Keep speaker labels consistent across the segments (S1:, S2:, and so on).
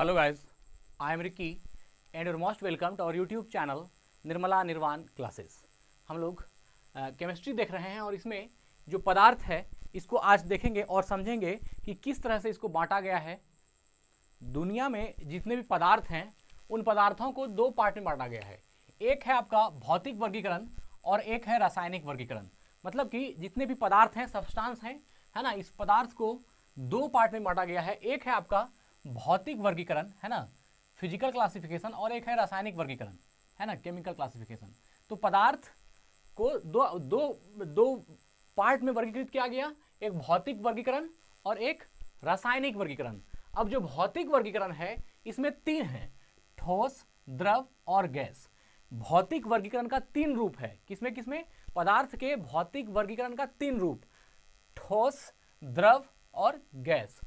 S1: Hello guys, I am Ricky and you're most welcome to our YouTube channel Nirmala निर्वाण classes. हम लोग chemistry देख रहे हैं और इसमें जो पदार्थ है इसको आज देखेंगे और समझेंगे कि किस तरह से इसको बांटा गया है। दुनिया में जितने भी पदार्थ हैं उन पदार्थों को दो पार्ट में बांटा गया है। एक है आपका भौतिक वर्गीकरण और एक है रासायनिक वर्गीकरण। मतलब कि जितने भी पदार्थ हैं, सब्सटेंस हैं, है ना, इस पदार्थ को दो पार्ट में बांटा गया है। एक है आपका भौतिक वर्गीकरण, है ना, फिजिकल क्लासिफिकेशन, और एक है रासायनिक वर्गीकरण, है ना, केमिकल क्लासिफिकेशन। तो पदार्थ को दो दो दो पार्ट में वर्गीकृत किया गया, एक भौतिक वर्गीकरण और एक रासायनिक वर्गीकरण। अब जो भौतिक वर्गीकरण है इसमें तीन है, ठोस, द्रव और गैस। भौतिक वर्गीकरण का तीन रूप है। किसमें किसमें? पदार्थ के भौतिक वर्गीकरण का तीन रूप, ठोस, द्रव और गैस।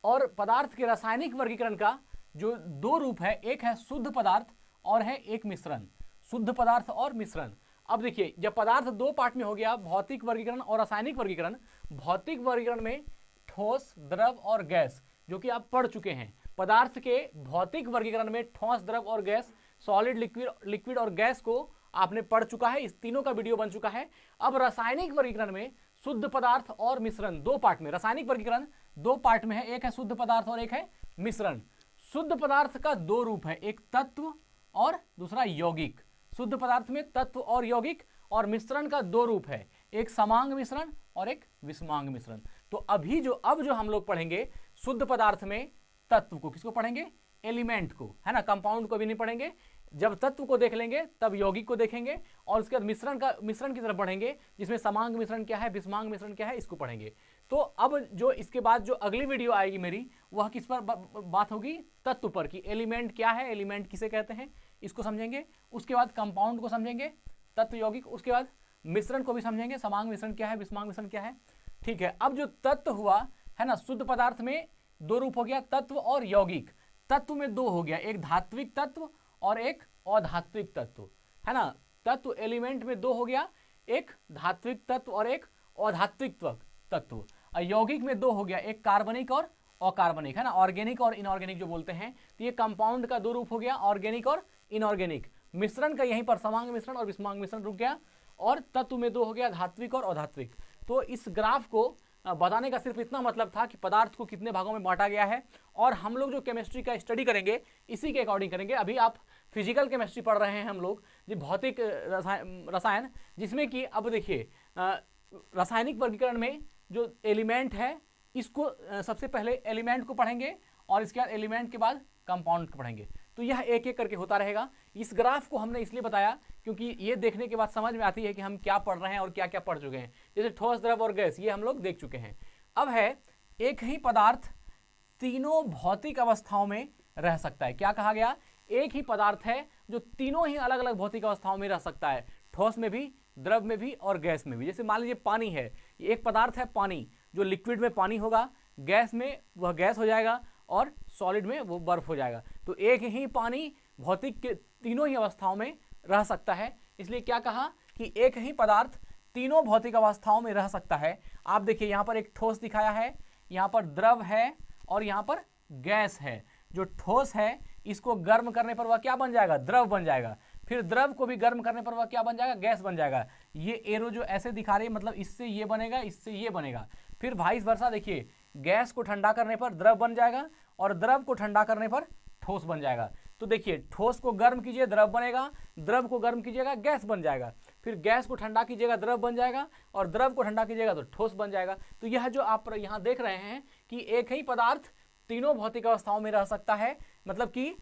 S1: और पदार्थ के रासायनिक वर्गीकरण का जो दो रूप है, एक है शुद्ध पदार्थ और है एक मिश्रण, शुद्ध पदार्थ और मिश्रण। अब देखिए, जब पदार्थ दो पार्ट में हो गया, भौतिक वर्गीकरण और रासायनिक वर्गीकरण। भौतिक वर्गीकरण में ठोस, द्रव और गैस, जो कि आप पढ़ चुके हैं। पदार्थ के भौतिक वर्गीकरण में ठोस, द्रव और गैस, सॉलिड, लिक्विड और गैस को आपने पढ़ चुका है। इस तीनों का वीडियो बन चुका है। अब रासायनिक वर्गीकरण में शुद्ध पदार्थ और मिश्रण, दो पार्ट में। रासायनिक वर्गीकरण दो पार्ट में है, एक है शुद्ध पदार्थ और एक है मिश्रण। शुद्ध पदार्थ का दो रूप है, एक तत्व और दूसरा यौगिक। शुद्ध पदार्थ में तत्व और यौगिक, और मिश्रण का दो रूप है, एक समांग मिश्रण और एक विषमांग मिश्रण। तो अब जो हम लोग पढ़ेंगे शुद्ध पदार्थ में तत्व को, किसको पढ़ेंगे? एलिमेंट को, है ना, कंपाउंड को भी नहीं पढ़ेंगे। जब तत्व को देख लेंगे तब यौगिक को देखेंगे, और उसके बाद मिश्रण की तरफ बढ़ेंगे, जिसमें समांग मिश्रण क्या है, विषमांग मिश्रण क्या है, इसको पढ़ेंगे। तो अब जो इसके बाद जो अगली वीडियो आएगी मेरी, वह किस पर बात होगी? तत्व पर, कि एलिमेंट क्या है, एलिमेंट किसे कहते हैं, इसको समझेंगे। उसके बाद कंपाउंड को समझेंगे, तत्व, यौगिक। उसके बाद मिश्रण को भी समझेंगे, समांग मिश्रण क्या है, विषमांग मिश्रण क्या है। ठीक है। अब जो तत्व हुआ, है ना, शुद्ध पदार्थ में दो रूप हो गया, तत्व और यौगिक। तत्व में दो हो गया, एक धात्विक तत्व और एक अधात्विक तत्व, है ना। तत्व एलिमेंट में दो हो गया, एक धात्विक तत्व और एक अधात्विक तत्व। यौगिक में दो हो गया, एक कार्बनिक और अकार्बनिक, है ना, ऑर्गेनिक और इनऑर्गेनिक जो बोलते हैं। तो ये कंपाउंड का दो रूप हो गया, ऑर्गेनिक और इनऑर्गेनिक। मिश्रण का यहीं पर समांग मिश्रण और विषमांग मिश्रण रुक गया, और तत्व में दो हो गया, धात्विक और अधात्विक। तो इस ग्राफ को बताने का सिर्फ इतना मतलब था कि पदार्थ को कितने भागों में बांटा गया है, और हम लोग जो केमिस्ट्री का स्टडी करेंगे इसी के अकॉर्डिंग करेंगे। अभी आप फिजिकल केमिस्ट्री पढ़ रहे हैं हम लोग, जो भौतिक रसायन, जिसमें कि अब देखिए रासायनिक वर्गीकरण में जो एलिमेंट है, इसको सबसे पहले एलिमेंट को पढ़ेंगे, और इसके बाद एलिमेंट के बाद कंपाउंड को पढ़ेंगे। तो यह एक एक करके होता रहेगा। इस ग्राफ को हमने इसलिए बताया क्योंकि ये देखने के बाद समझ में आती है कि हम क्या पढ़ रहे हैं और क्या क्या पढ़ चुके हैं। जैसे ठोस, द्रव और गैस, ये हम लोग देख चुके हैं। अब है एक ही पदार्थ तीनों भौतिक अवस्थाओं में रह सकता है। क्या कहा गया? एक ही पदार्थ है जो तीनों ही अलग अलग भौतिक अवस्थाओं में रह सकता है, ठोस में भी, द्रव में भी और गैस में भी। जैसे मान लीजिए पानी है, एक पदार्थ है पानी, जो लिक्विड में पानी होगा, गैस में वह गैस हो जाएगा, और सॉलिड में वो बर्फ हो जाएगा। तो एक ही पानी भौतिक के तीनों ही अवस्थाओं में रह सकता है। इसलिए क्या कहा कि एक ही पदार्थ तीनों भौतिक अवस्थाओं में रह सकता है। आप देखिए, यहाँ पर एक ठोस दिखाया है, यहाँ पर द्रव है, और यहाँ पर गैस है। जो ठोस है इसको गर्म करने पर वह क्या बन जाएगा? द्रव बन जाएगा। फिर द्रव को भी गर्म करने पर वह क्या बन जाएगा? गैस बन जाएगा। ये एरो जो ऐसे दिखा रही है, मतलब इससे ये बनेगा, इससे ये बनेगा। फिर वाइस वर्सा, देखिए, गैस को ठंडा करने पर द्रव बन जाएगा, और द्रव को ठंडा करने पर ठोस बन जाएगा। तो देखिए, ठोस को गर्म कीजिए, द्रव बनेगा, द्रव को गर्म कीजिएगा, गैस बन जाएगा। फिर गैस को ठंडा कीजिएगा, द्रव बन जाएगा, और द्रव को ठंडा कीजिएगा तो ठोस बन जाएगा। तो यह जो आप यहाँ देख रहे हैं कि एक ही पदार्थ तीनों भौतिक अवस्थाओं में रह सकता है। मतलब कि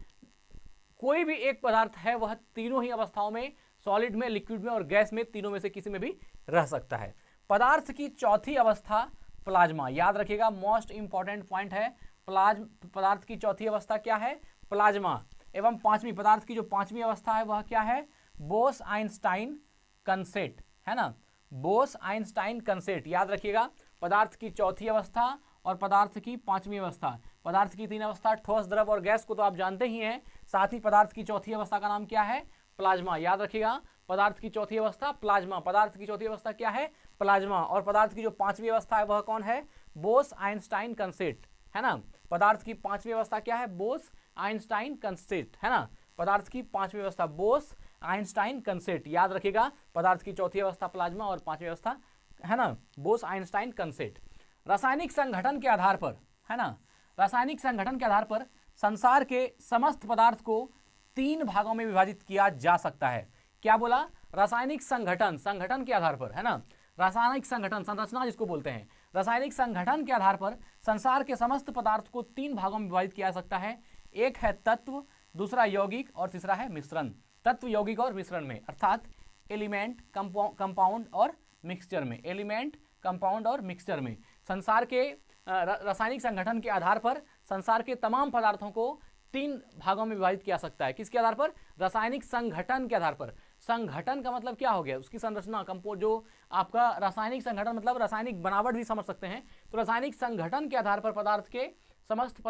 S1: कोई भी एक पदार्थ है वह तीनों ही अवस्थाओं में, सॉलिड में, लिक्विड में और गैस में, तीनों में से किसी में भी रह सकता है। पदार्थ की चौथी अवस्था प्लाज्मा, याद रखिएगा, मोस्ट इंपॉर्टेंट पॉइंट है। पदार्थ की चौथी अवस्था क्या है? प्लाज्मा। एवं पांचवी, पदार्थ की जो पांचवी अवस्था है वह क्या है? बोस-आइंस्टाइन कंसेट, है ना, बोस-आइंस्टाइन कंसेट। याद रखिएगा, पदार्थ की चौथी अवस्था और पदार्थ की पांचवी अवस्था। पदार्थ की तीन अवस्था, ठोस, द्रव और गैस, को तो आप जानते ही हैं। साथ ही पदार्थ की चौथी अवस्था का नाम क्या है? प्लाज्मा। याद रखिएगा, पदार्थ की चौथी अवस्था प्लाज्मा, पदार्थ की चौथी अवस्था क्या है? प्लाज्मा। और पदार्थ की जो पांचवी अवस्था है वह कौन है? बोस-आइंस्टाइन कंसेट, है ना। पदार्थ की पांचवी अवस्था क्या है? बोस आइंस्टाइन कंस्टेंट, है ना। पदार्थ की पांचवी अवस्था बोस आइंस्टाइन कंस्टेंट, याद रखिएगा। पदार्थ की चौथी अवस्था प्लाज्मा और पांचवी अवस्था, है ना, बोस आइंस्टाइन कंस्टेंट। रासायनिक संगठन के आधार पर, है ना, रासायनिक संगठन के आधार पर संसार के समस्त पदार्थ को 3 भागों में विभाजित किया जा सकता है। क्या बोला? रासायनिक संगठन, संगठन के आधार पर, है ना, रासायनिक संगठन, संरचना जिसको बोलते हैं, रासायनिक संगठन के आधार पर संसार के समस्त पदार्थ को 3 भागों में विभाजित किया जा सकता है। एक है तत्व, दूसरा यौगिक और तीसरा है मिश्रण। तत्व, यौगिक और मिश्रण में, अर्थात एलिमेंट, कंपाउंड और मिक्सचर में, एलिमेंट, कंपाउंड और मिक्सचर में संसार के रासायनिक संगठन के आधार पर संसार के तमाम पदार्थों को 3 भागों में विभाजित किया सकता है। किसके आधार पर? रासायनिक संगठन के आधार पर। संगठन का मतलब क्या हो गया? उसकी संरचना, जो आपका रासायनिक संगठन मतलब रासायनिक बनावट भी समझ सकते हैं। तो रासायनिक संगठन के आधार पर पदार्थ के समस्त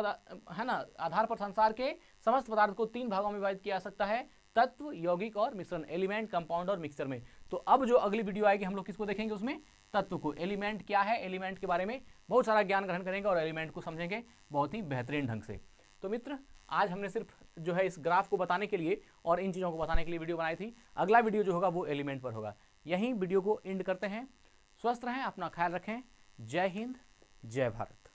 S1: है ना, आधार पर संसार के समस्त पदार्थ को 3 भागों में विभाजित किया जा सकता है, तत्व, यौगिक और मिश्रण, एलिमेंट, कंपाउंड और मिक्सचर में। तो अब जो अगली वीडियो आएगी हम लोग किसको देखेंगे? उसमें तत्व को, एलिमेंट क्या है, एलिमेंट के बारे में बहुत सारा ज्ञान ग्रहण करेंगे और एलिमेंट को समझेंगे बहुत ही बेहतरीन ढंग से। तो मित्र, आज हमने सिर्फ जो है इस ग्राफ को बताने के लिए और इन चीज़ों को बताने के लिए वीडियो बनाई थी। अगला वीडियो जो होगा वो एलिमेंट पर होगा। यहीं वीडियो को एंड करते हैं। स्वस्थ रहें, अपना ख्याल रखें। जय हिंद, जय भारत।